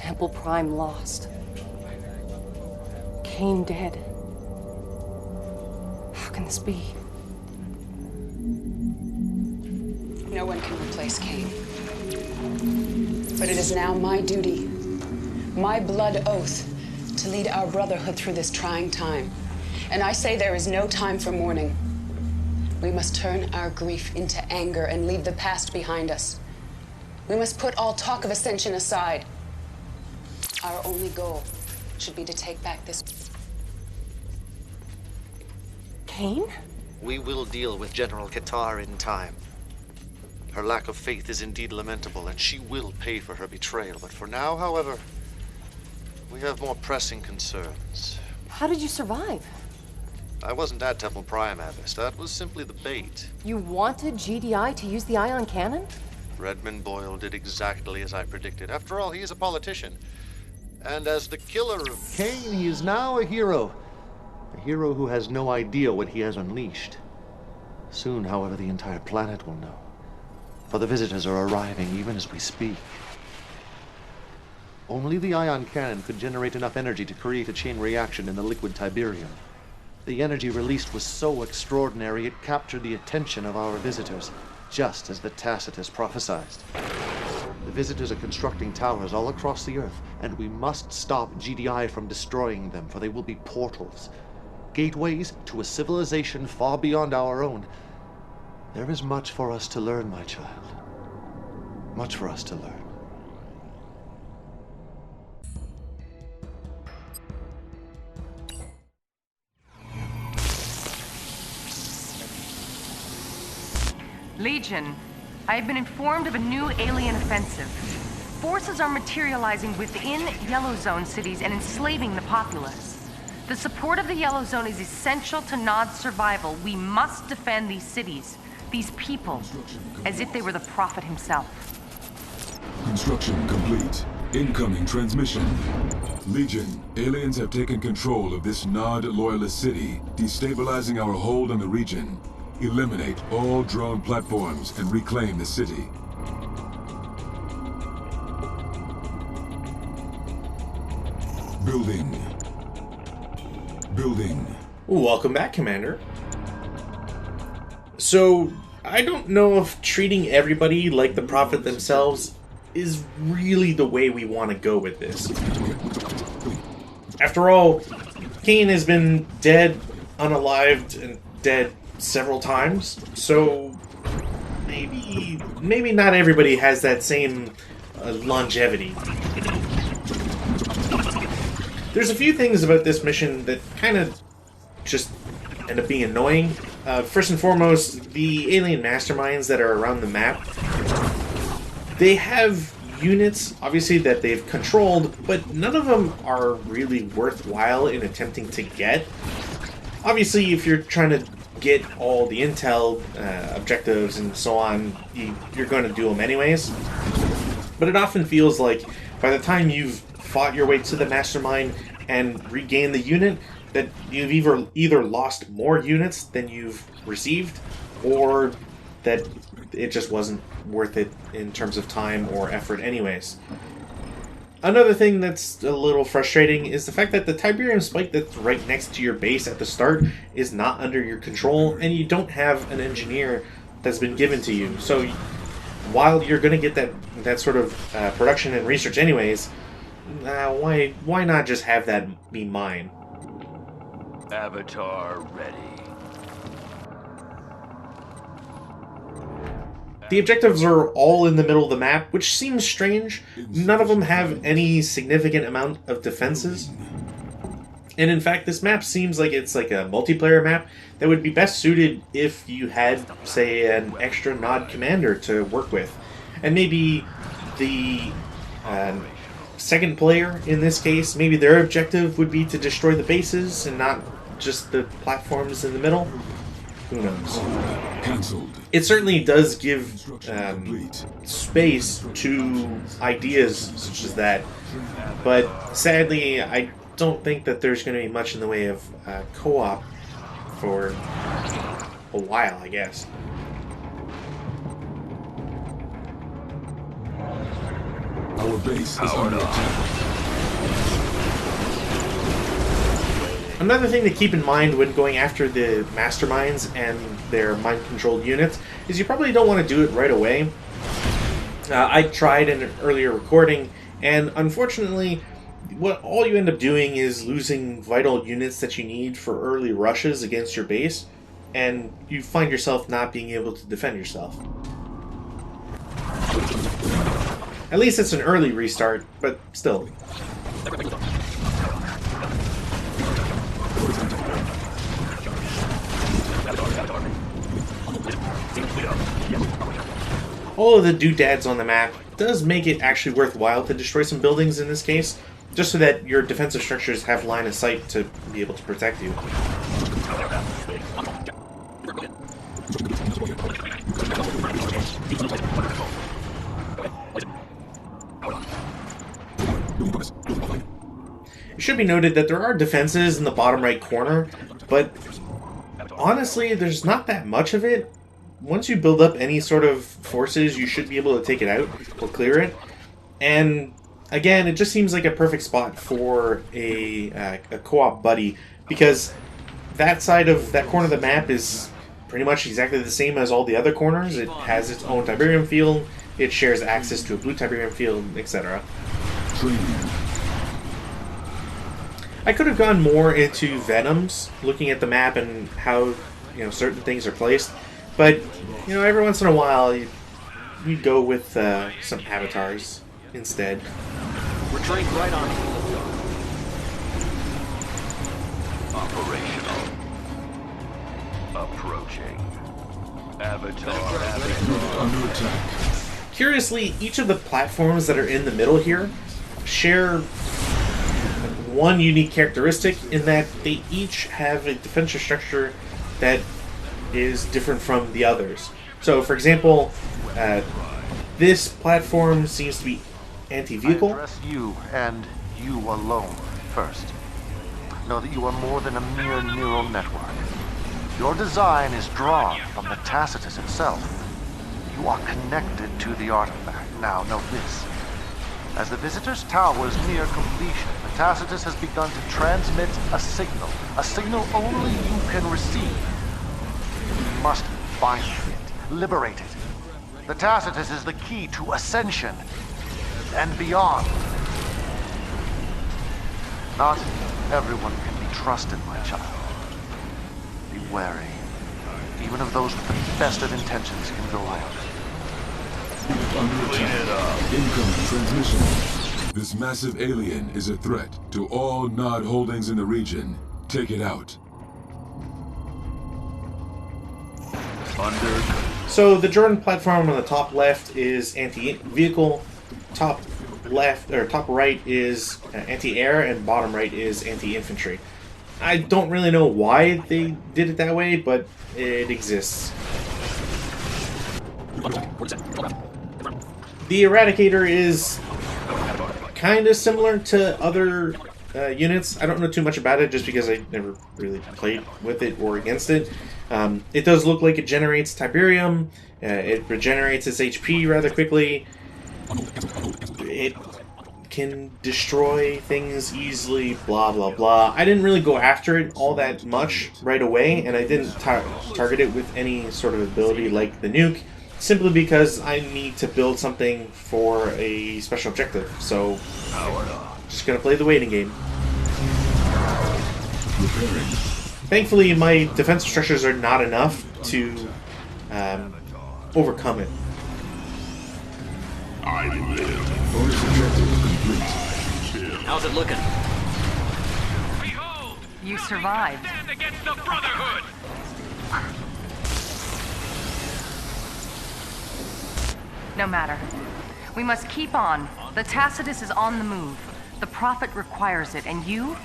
Temple Prime lost. Cain dead. How can this be? No one can replace Cain. But it is now my duty, my blood oath, to lead our brotherhood through this trying time. And I say there is no time for mourning. We must turn our grief into anger and leave the past behind us. We must put all talk of ascension aside. Our only goal should be to take back this... Cain? We will deal with General Qatar in time. Her lack of faith is indeed lamentable, and she will pay for her betrayal. But for now, however, we have more pressing concerns. How did you survive? I wasn't at Temple Prime, Abbess. That was simply the bait. You wanted GDI to use the ion cannon? Redmond Boyle did exactly as I predicted. After all, he is a politician. And as the killer of Cain, he is now a hero. A hero who has no idea what he has unleashed. Soon, however, the entire planet will know. For the visitors are arriving even as we speak. Only the ion cannon could generate enough energy to create a chain reaction in the liquid Tiberium. The energy released was so extraordinary it captured the attention of our visitors, just as the Tacitus prophesied. The visitors are constructing towers all across the Earth, and we must stop GDI from destroying them, for they will be portals. Gateways to a civilization far beyond our own. There is much for us to learn, my child. Much for us to learn. Legion, I have been informed of a new alien offensive. Forces are materializing within Yellow Zone cities and enslaving the populace. The support of the Yellow Zone is essential to Nod's survival. We must defend these cities, these people, as if they were the Prophet himself. Construction complete. Incoming transmission. Legion, aliens have taken control of this Nod loyalist city, destabilizing our hold on the region. Eliminate all drone platforms and reclaim the city. Building. Building. Welcome back, Commander. So, I don't know if treating everybody like the Prophet themselves is really the way we want to go with this. After all, Cain has been dead, unalived, and dead several times, so maybe not everybody has that same longevity. There's a few things about this mission that kind of just end up being annoying. First and foremost, the alien masterminds that are around the map, they have units, obviously, that they've controlled, but none of them are really worthwhile in attempting to get. Obviously, if you're trying to get all the intel, objectives, and so on, you're going to do them anyways. But it often feels like by the time you've fought your way to the mastermind and regained the unit, that you've either lost more units than you've received, or that it just wasn't worth it in terms of time or effort anyways. Another thing that's a little frustrating is the fact that the Tiberium spike that's right next to your base at the start is not under your control, and you don't have an engineer that's been given to you. So while you're going to get that sort of production and research anyways, why not just have that be mine? Avatar ready. The objectives are all in the middle of the map, which seems strange. None of them have any significant amount of defenses. And in fact, this map seems like it's like a multiplayer map that would be best suited if you had, say, an extra Nod commander to work with. And maybe the second player, in this case, maybe their objective would be to destroy the bases and not just the platforms in the middle. Who knows? Cancelled. It certainly does give space to ideas such as that, but sadly, I don't think that there's going to be much in the way of co-op for a while, I guess. Our base is under attack. Another thing to keep in mind when going after the masterminds and their mind-controlled units is you probably don't want to do it right away. I tried in an earlier recording, and unfortunately, all you end up doing is losing vital units that you need for early rushes against your base, and you find yourself not being able to defend yourself. At least it's an early restart, but still. All of the doodads on the map does make it actually worthwhile to destroy some buildings in this case, just so that your defensive structures have line of sight to be able to protect you. It should be noted that there are defenses in the bottom right corner, but honestly, there's not that much of it. Once you build up any sort of forces, you should be able to take it out or clear it. And again, it just seems like a perfect spot for a co-op buddy, because that side of that corner of the map is pretty much exactly the same as all the other corners. It has its own Tiberium field, it shares access to a blue Tiberium field, etc. I could have gone more into Venoms, looking at the map and how certain things are placed, but every once in a while you go with some avatars instead. Retreat right on. Operational. Approaching. Avatar. Under attack. Curiously, each of the platforms that are in the middle here share one unique characteristic in that they each have a defensive structure that is different from the others. So, for example, this platform seems to be anti-vehicle. I address you and you alone first. Know that you are more than a mere neural network. Your design is drawn from the Tacitus itself. You are connected to the artifact. Now, note this. As the Visitor's Tower's near completion, the Tacitus has begun to transmit a signal only you can receive. You must find it, liberate it. The Tacitus is the key to ascension and beyond. Not everyone can be trusted, my child. Be wary. Even of those with the best of intentions can go out. Under attack. Incoming transmission. This massive alien is a threat to all Nod holdings in the region. Take it out. So the Jordan platform on the top left is anti-vehicle, top right is anti-air, and bottom right is anti-infantry. I don't really know why they did it that way, but it exists. The Eradicator is kind of similar to other units. I don't know too much about it just because I never really played with it or against it. It does look like it generates Tiberium. It regenerates its HP rather quickly. It can destroy things easily, blah blah blah. I didn't really go after it all that much right away, and I didn't target it with any sort of ability like the nuke, simply because I need to build something for a special objective. So, just gonna play the waiting game. Thankfully, my defensive structures are not enough to overcome it. I live. Bonus objective complete. How's it looking? Behold! You survived. Stand against the Brotherhood! No matter. We must keep on. The Tacitus is on the move. The Prophet requires it, and you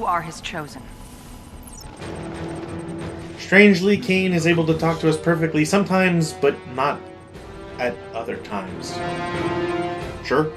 are his chosen. Strangely, Kane is able to talk to us perfectly sometimes, but not at other times. Sure.